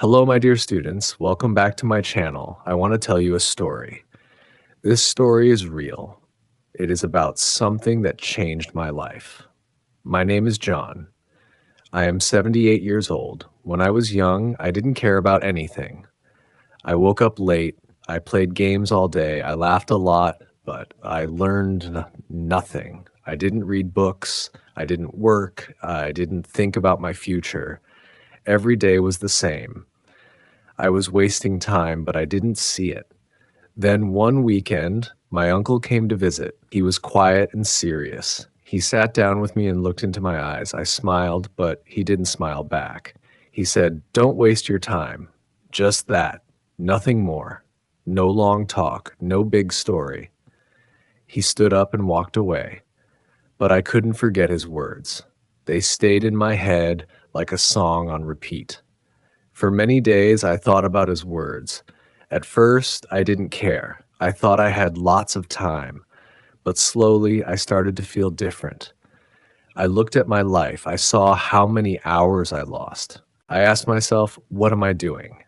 Hello, my dear students. Welcome back to my channel. I want to tell you a story. This story is real. It is about something that changed my life. My name is John. I am 78 years old. When I was young, I didn't care about anything. I woke up late. I played games all day. I laughed a lot, but I learned nothing. I didn't read books. I didn't work. I didn't think about my future. Every day was the same. I was wasting time, but I didn't see it. Then one weekend, my uncle came to visit. He was quiet and serious. He sat down with me and looked into my eyes. I smiled, but he didn't smile back. He said, "Don't waste your time. Just that. Nothing more. No long talk. No big story." He stood up and walked away, but I couldn't forget his words. They stayed in my head like a song on repeat. For many days, I thought about his words. At first, I didn't care. I thought I had lots of time. But slowly, I started to feel different. I looked at my life. I saw how many hours I lost. I asked myself, what am I doing?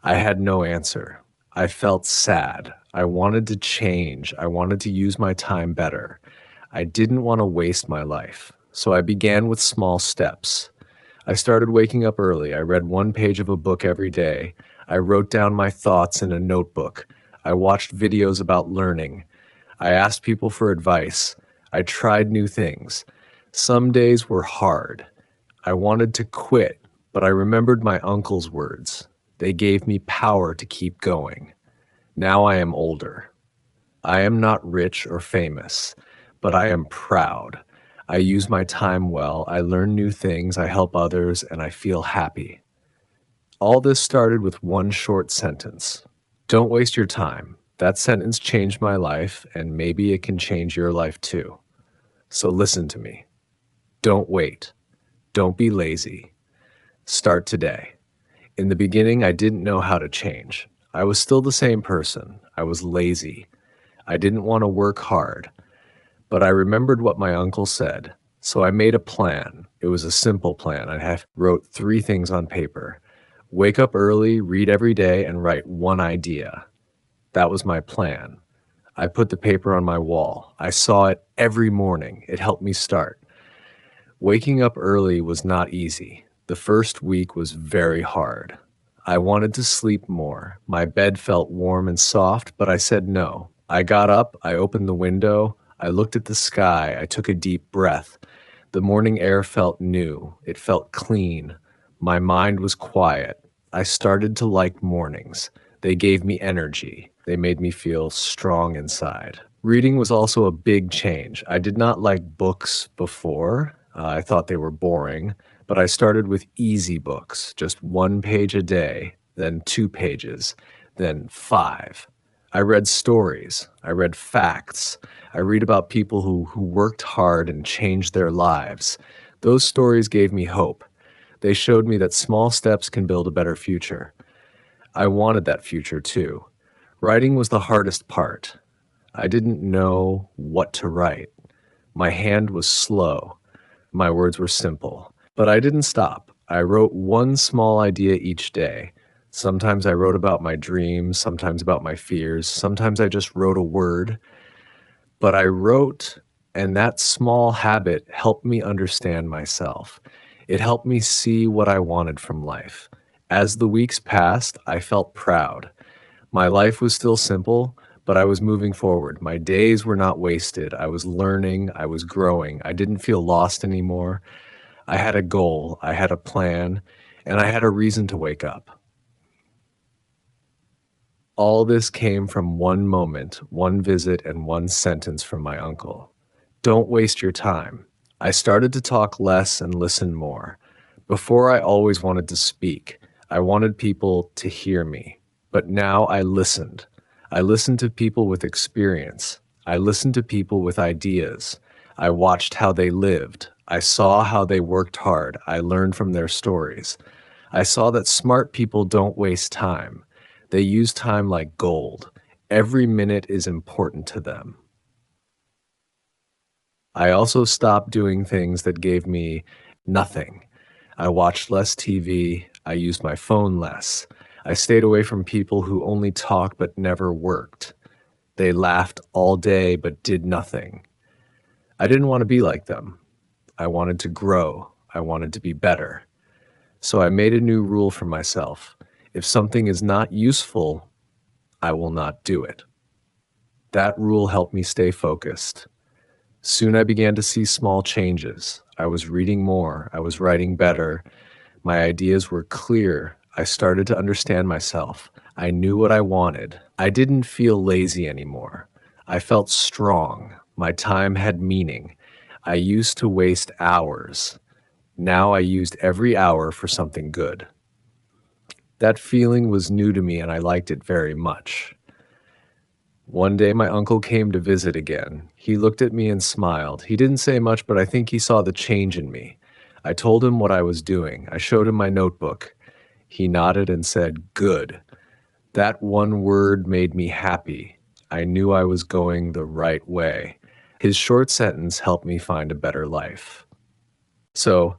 I had no answer. I felt sad. I wanted to change. I wanted to use my time better. I didn't want to waste my life. So I began with small steps. I started waking up early. I read one page of a book every day. I wrote down my thoughts in a notebook. I watched videos about learning. I asked people for advice. I tried new things. Some days were hard. I wanted to quit, but I remembered my uncle's words. They gave me power to keep going. Now I am older. I am not rich or famous, but I am proud. I use my time well, I learn new things, I help others, and I feel happy. All this started with one short sentence. Don't waste your time. That sentence changed my life, and maybe it can change your life too. So listen to me. Don't wait. Don't be lazy. Start today. In the beginning, I didn't know how to change. I was still the same person. I was lazy. I didn't want to work hard. But I remembered what my uncle said, so I made a plan. It was a simple plan. Wrote 3 things on paper. Wake up early, read every day, and write one idea. That was my plan. I put the paper on my wall. I saw it every morning. It helped me start. Waking up early was not easy. The first week was very hard. I wanted to sleep more. My bed felt warm and soft, but I said no. I got up, I opened the window, I looked at the sky, I took a deep breath. The morning air felt new. It felt clean. My mind was quiet. I started to like mornings. They gave me energy. They made me feel strong inside. Reading was also a big change. I did not like books before. I thought they were boring, but I started with easy books, just 1 page a day, then 2 pages, then 5. I read stories. I read facts. I read about people who worked hard and changed their lives. Those stories gave me hope. They showed me that small steps can build a better future. I wanted that future too. Writing was the hardest part. I didn't know what to write. My hand was slow. My words were simple. But I didn't stop. I wrote one small idea each day. Sometimes I wrote about my dreams, sometimes about my fears, sometimes I just wrote a word. But I wrote, and that small habit helped me understand myself. It helped me see what I wanted from life. As the weeks passed, I felt proud. My life was still simple, but I was moving forward. My days were not wasted. I was learning, I was growing. I didn't feel lost anymore. I had a goal, I had a plan, and I had a reason to wake up. All this came from one moment, one visit, and one sentence from my uncle. Don't waste your time. I started to talk less and listen more. Before, I always wanted to speak. I wanted people to hear me. But now I listened. I listened to people with experience. I listened to people with ideas. I watched how they lived. I saw how they worked hard. I learned from their stories. I saw that smart people don't waste time. They use time like gold. Every minute is important to them. I also stopped doing things that gave me nothing. I watched less TV. I used my phone less. I stayed away from people who only talked but never worked. They laughed all day but did nothing. I didn't want to be like them. I wanted to grow. I wanted to be better. So I made a new rule for myself. If something is not useful, I will not do it. That rule helped me stay focused. Soon I began to see small changes. I was reading more. I was writing better. My ideas were clear. I started to understand myself. I knew what I wanted. I didn't feel lazy anymore. I felt strong. My time had meaning. I used to waste hours. Now I used every hour for something good. That feeling was new to me and I liked it very much. One day my uncle came to visit again. He looked at me and smiled. He didn't say much, but I think he saw the change in me. I told him what I was doing. I showed him my notebook. He nodded and said, "Good." That one word made me happy. I knew I was going the right way. His short sentence helped me find a better life. So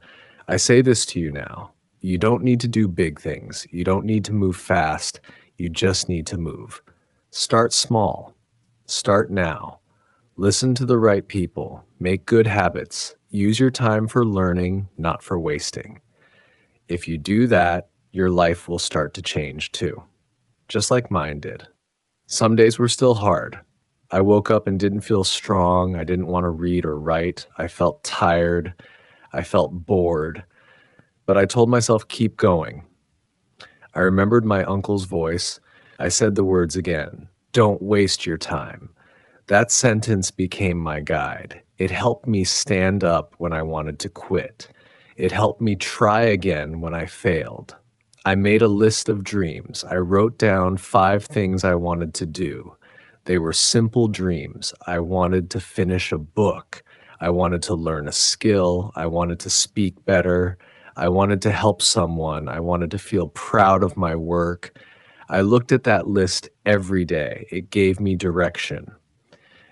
I say this to you now. You don't need to do big things. You don't need to move fast. You just need to move. Start small. Start now. Listen to the right people. Make good habits. Use your time for learning, not for wasting. If you do that, your life will start to change too, just like mine did. Some days were still hard. I woke up and didn't feel strong. I didn't want to read or write. I felt tired. I felt bored. But I told myself, keep going. I remembered my uncle's voice. I said the words again. Don't waste your time. That sentence became my guide. It helped me stand up when I wanted to quit. It helped me try again when I failed. I made a list of dreams. I wrote down 5 things I wanted to do. They were simple dreams. I wanted to finish a book. I wanted to learn a skill. I wanted to speak better. I wanted to help someone. I wanted to feel proud of my work. I looked at that list every day. It gave me direction.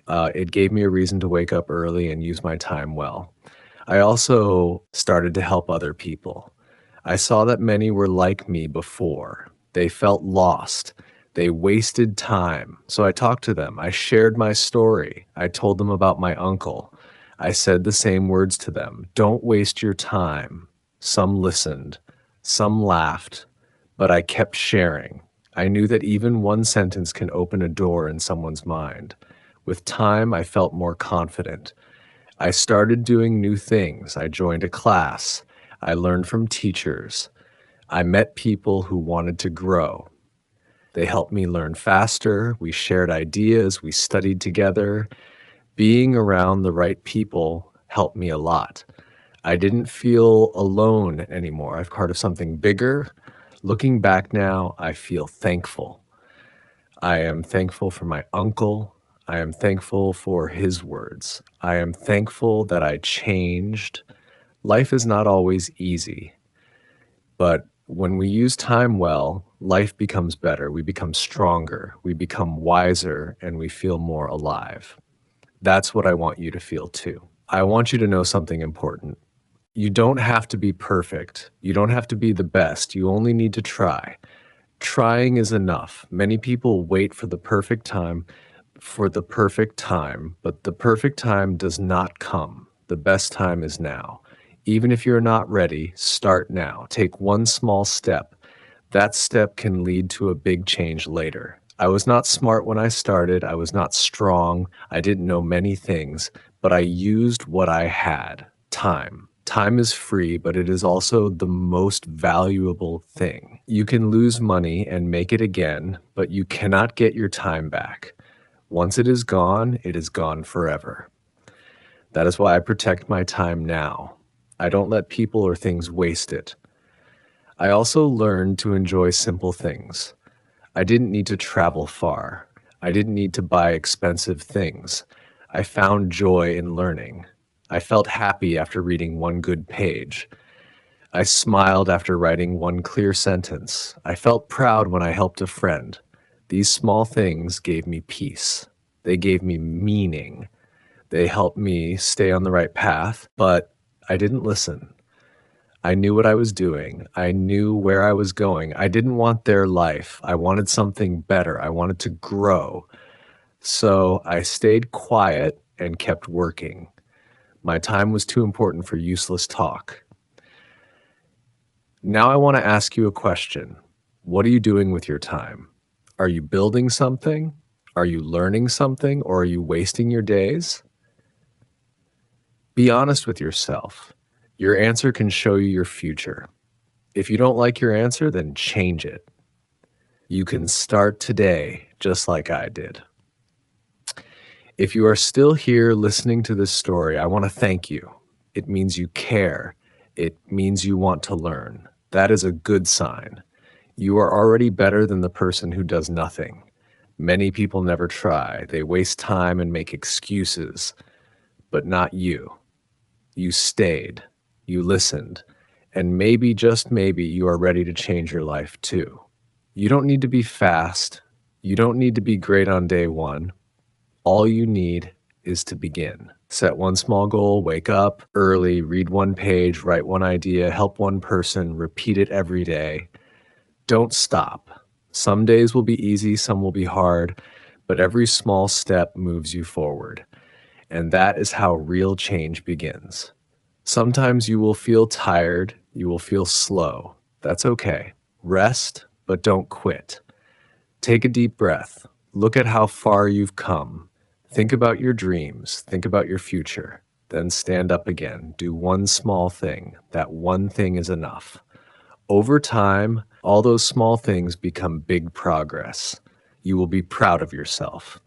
It gave me a reason to wake up early and use my time well. I also started to help other people. I saw that many were like me before. They felt lost. They wasted time. So I talked to them. I shared my story. I told them about my uncle. I said the same words to them. Don't waste your time. Some listened. Some laughed. But I kept sharing. I knew that even one sentence can open a door in someone's mind. With time, I felt more confident. I started doing new things. I joined a class. I learned from teachers. I met people who wanted to grow. They helped me learn faster. We shared ideas. We studied together. Being around the right people helped me a lot. I didn't feel alone anymore. I've part of something bigger. Looking back now, I feel thankful. I am thankful for my uncle. I am thankful for his words. I am thankful that I changed. Life is not always easy, but when we use time well, life becomes better. We become stronger, we become wiser, and we feel more alive. That's what I want you to feel too. I want you to know something important. You don't have to be perfect. You don't have to be the best. You only need to try. Trying is enough. Many people wait for the perfect time, but the perfect time does not come. The best time is now. Even if you're not ready, start now. Take one small step. That step can lead to a big change later. I was not smart when I started. I was not strong. I didn't know many things, but I used what I had, time. Time is free, but it is also the most valuable thing. You can lose money and make it again, but you cannot get your time back. Once it is gone forever. That is why I protect my time now. I don't let people or things waste it. I also learned to enjoy simple things. I didn't need to travel far. I didn't need to buy expensive things. I found joy in learning. I felt happy after reading one good page. I smiled after writing one clear sentence. I felt proud when I helped a friend. These small things gave me peace. They gave me meaning. They helped me stay on the right path, but I didn't listen. I knew what I was doing. I knew where I was going. I didn't want their life. I wanted something better. I wanted to grow. So I stayed quiet and kept working. My time was too important for useless talk. Now I want to ask you a question. What are you doing with your time? Are you building something? Are you learning something? Or are you wasting your days? Be honest with yourself. Your answer can show you your future. If you don't like your answer, then change it. You can start today, just like I did. If you are still here listening to this story, I want to thank you. It means you care. It means you want to learn. That is a good sign. You are already better than the person who does nothing. Many people never try. They waste time and make excuses, but not you. You stayed. You listened. And maybe, just maybe, you are ready to change your life too. You don't need to be fast. You don't need to be great on day one. All you need is to begin. Set one small goal, wake up early, read one page, write one idea, help one person, repeat it every day. Don't stop. Some days will be easy, some will be hard, but every small step moves you forward. And that is how real change begins. Sometimes you will feel tired, you will feel slow. That's okay. Rest, but don't quit. Take a deep breath. Look at how far you've come. Think about your dreams. Think about your future. Then stand up again. Do one small thing. That one thing is enough. Over time, all those small things become big progress. You will be proud of yourself.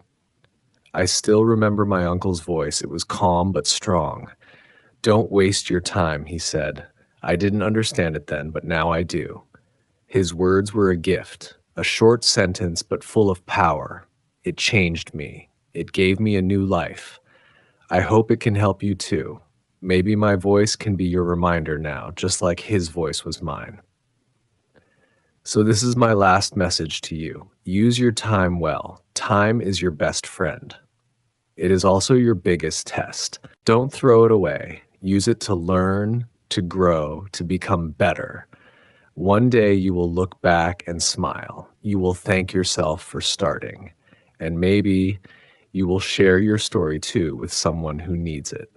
I still remember my uncle's voice. It was calm but strong. "Don't waste your time," he said. I didn't understand it then, but now I do. His words were a gift, a short sentence but full of power. It changed me. It gave me a new life. I hope it can help you too. Maybe my voice can be your reminder now, just like his voice was mine. So this is my last message to you. Use your time well. Time is your best friend. It is also your biggest test. Don't throw it away. Use it to learn, to grow, to become better. One day you will look back and smile. You will thank yourself for starting. And maybe you will share your story too with someone who needs it.